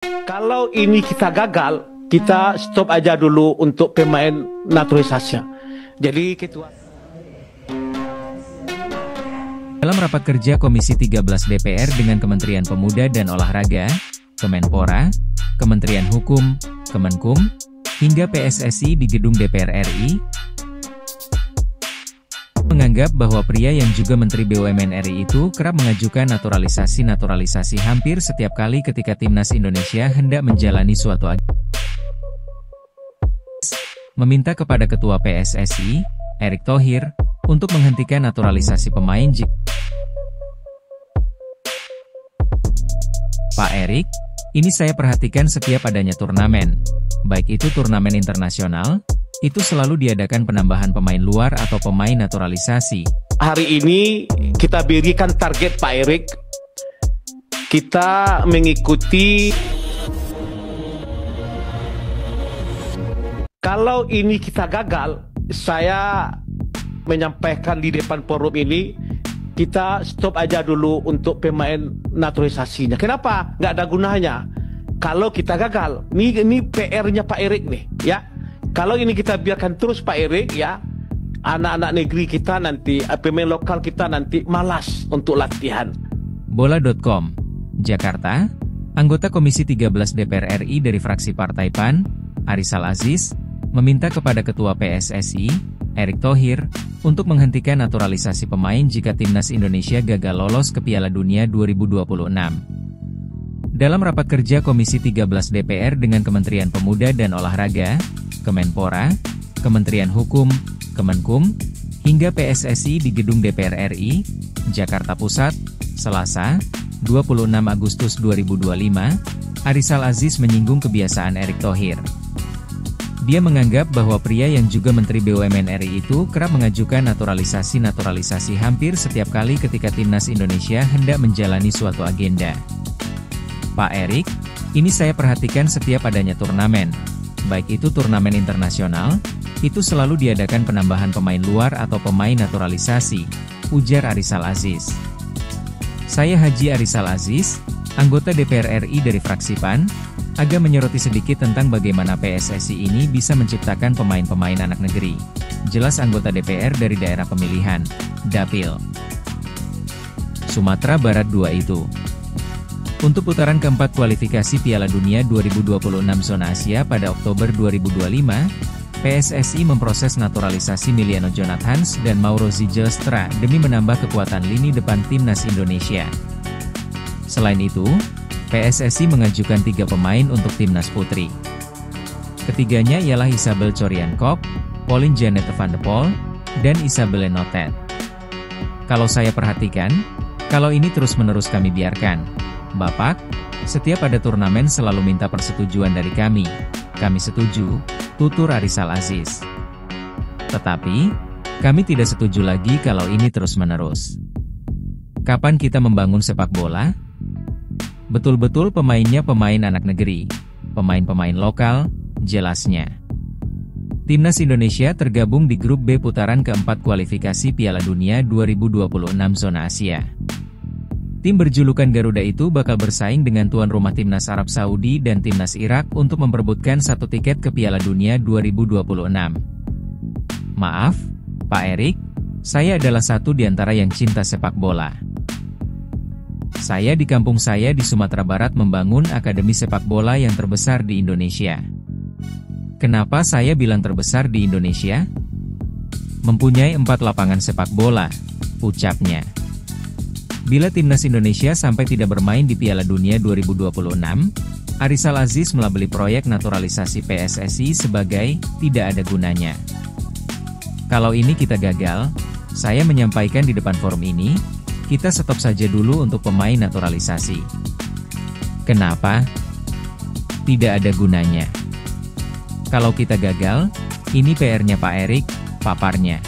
Kalau ini kita gagal, kita stop aja dulu untuk pemain naturalisasi. Jadi ketua. Dalam rapat kerja Komisi 13 DPR dengan Kementerian Pemuda dan Olahraga, Kemenpora, Kementerian Hukum, Kemenkum, hingga PSSI di gedung DPR RI, menganggap bahwa pria yang juga Menteri BUMN RI itu kerap mengajukan naturalisasi hampir setiap kali ketika Timnas Indonesia hendak menjalani suatu agenda. Meminta kepada Ketua PSSI, Erick Thohir, untuk menghentikan naturalisasi pemain jika Pak Erick, ini saya perhatikan setiap adanya turnamen, baik itu turnamen internasional, itu selalu diadakan penambahan pemain luar atau pemain naturalisasi. Hari ini kita berikan target Pak Erick, kita mengikuti. Kalau ini kita gagal, saya menyampaikan di depan forum ini, kita stop aja dulu untuk pemain naturalisasinya. Kenapa? Nggak ada gunanya. Kalau kita gagal, ini PR-nya Pak Erick nih, ya. Kalau ini kita biarkan terus Pak Erick, ya, anak-anak negeri kita nanti, pemain lokal kita nanti malas untuk latihan. Bola.com, Jakarta, anggota Komisi 13 DPR RI dari fraksi Partai PAN, Arisal Aziz, meminta kepada Ketua PSSI, Erick Thohir, untuk menghentikan naturalisasi pemain jika Timnas Indonesia gagal lolos ke Piala Dunia 2026. Dalam rapat kerja Komisi 13 DPR dengan Kementerian Pemuda dan Olahraga, Kemenpora, Kementerian Hukum, Kemenkum, hingga PSSI di gedung DPR RI, Jakarta Pusat, Selasa, 26 Agustus 2025, Arisal Aziz menyinggung kebiasaan Erick Thohir. Dia menganggap bahwa pria yang juga Menteri BUMN RI itu kerap mengajukan naturalisasi hampir setiap kali ketika Timnas Indonesia hendak menjalani suatu agenda. Pak Erick, ini saya perhatikan setiap adanya turnamen, baik itu turnamen internasional, itu selalu diadakan penambahan pemain luar atau pemain naturalisasi, ujar Arisal Aziz. Saya Haji Arisal Aziz, anggota DPR RI dari fraksi PAN, agak menyoroti sedikit tentang bagaimana PSSI ini bisa menciptakan pemain-pemain anak negeri. Jelas anggota DPR dari daerah pemilihan, Dapil Sumatera Barat 2 itu. Untuk putaran keempat kualifikasi Piala Dunia 2026 Zona Asia pada Oktober 2025, PSSI memproses naturalisasi Miliano Jonathans dan Mauro Zilstra demi menambah kekuatan lini depan Timnas Indonesia. Selain itu, PSSI mengajukan 3 pemain untuk Timnas Putri. Ketiganya ialah Isabel Coriankop, Pauline Janet van de Pol, dan Isabelle Notet. Kalau saya perhatikan, kalau ini terus-menerus kami biarkan, Bapak, setiap ada turnamen selalu minta persetujuan dari kami. Kami setuju, tutur Arisal Aziz. Tetapi, kami tidak setuju lagi kalau ini terus-menerus. Kapan kita membangun sepak bola? Betul-betul pemainnya pemain anak negeri, pemain-pemain lokal, jelasnya. Timnas Indonesia tergabung di grup B putaran keempat kualifikasi Piala Dunia 2026 Zona Asia. Tim berjulukan Garuda itu bakal bersaing dengan tuan rumah Timnas Arab Saudi dan Timnas Irak untuk memperebutkan 1 tiket ke Piala Dunia 2026. Maaf, Pak Erick, saya adalah satu di antara yang cinta sepak bola. Saya di kampung saya di Sumatera Barat membangun akademi sepak bola yang terbesar di Indonesia. Kenapa saya bilang terbesar di Indonesia? Mempunyai 4 lapangan sepak bola, ucapnya. Bila Timnas Indonesia sampai tidak bermain di Piala Dunia 2026, Arisal Aziz melabeli proyek naturalisasi PSSI sebagai tidak ada gunanya. Kalau ini kita gagal, saya menyampaikan di depan forum ini, kita stop saja dulu untuk pemain naturalisasi. Kenapa? Tidak ada gunanya. Kalau kita gagal, ini PR-nya Pak Erick, paparnya.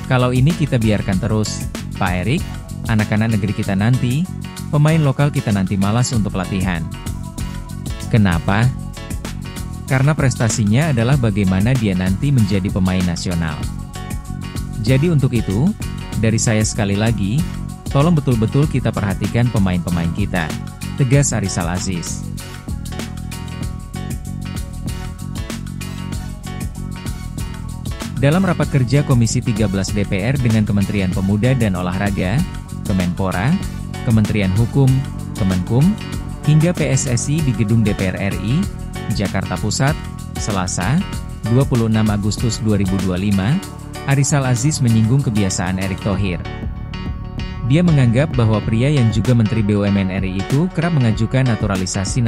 Kalau ini kita biarkan terus, Pak Erick, anak-anak negeri kita nanti, pemain lokal kita nanti malas untuk latihan. Kenapa? Karena prestasinya adalah bagaimana dia nanti menjadi pemain nasional. Jadi untuk itu, dari saya sekali lagi, tolong betul-betul kita perhatikan pemain-pemain kita, tegas Arisal Aziz. Dalam rapat kerja Komisi 13 DPR dengan Kementerian Pemuda dan Olahraga, Kemenpora, Kementerian Hukum, Kemenkum, hingga PSSI di Gedung DPR RI, Jakarta Pusat, Selasa, 26 Agustus 2025, Arisal Aziz menyinggung kebiasaan Erick Thohir. Dia menganggap bahwa pria yang juga Menteri BUMN RI itu kerap mengajukan naturalisasi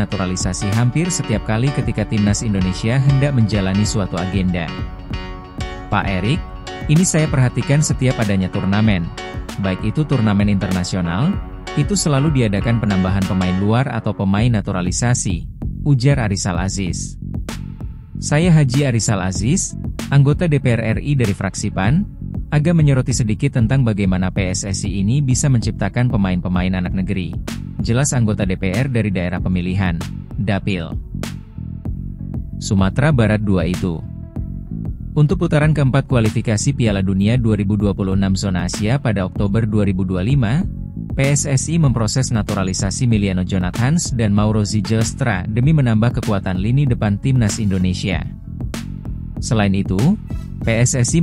hampir setiap kali ketika Timnas Indonesia hendak menjalani suatu agenda. Pak Erick, ini saya perhatikan setiap adanya turnamen, baik itu turnamen internasional, itu selalu diadakan penambahan pemain luar atau pemain naturalisasi, ujar Arisal Aziz. Saya Haji Arisal Aziz, anggota DPR RI dari fraksi PAN, agak menyoroti sedikit tentang bagaimana PSSI ini bisa menciptakan pemain-pemain anak negeri. Jelas anggota DPR dari daerah pemilihan, Dapil Sumatera Barat 2 itu. Untuk putaran keempat kualifikasi Piala Dunia 2026 zona Asia pada Oktober 2025, PSSI memproses naturalisasi Miliano Jonathans dan Mauro Ziljestra demi menambah kekuatan lini depan Timnas Indonesia. Selain itu, PSSI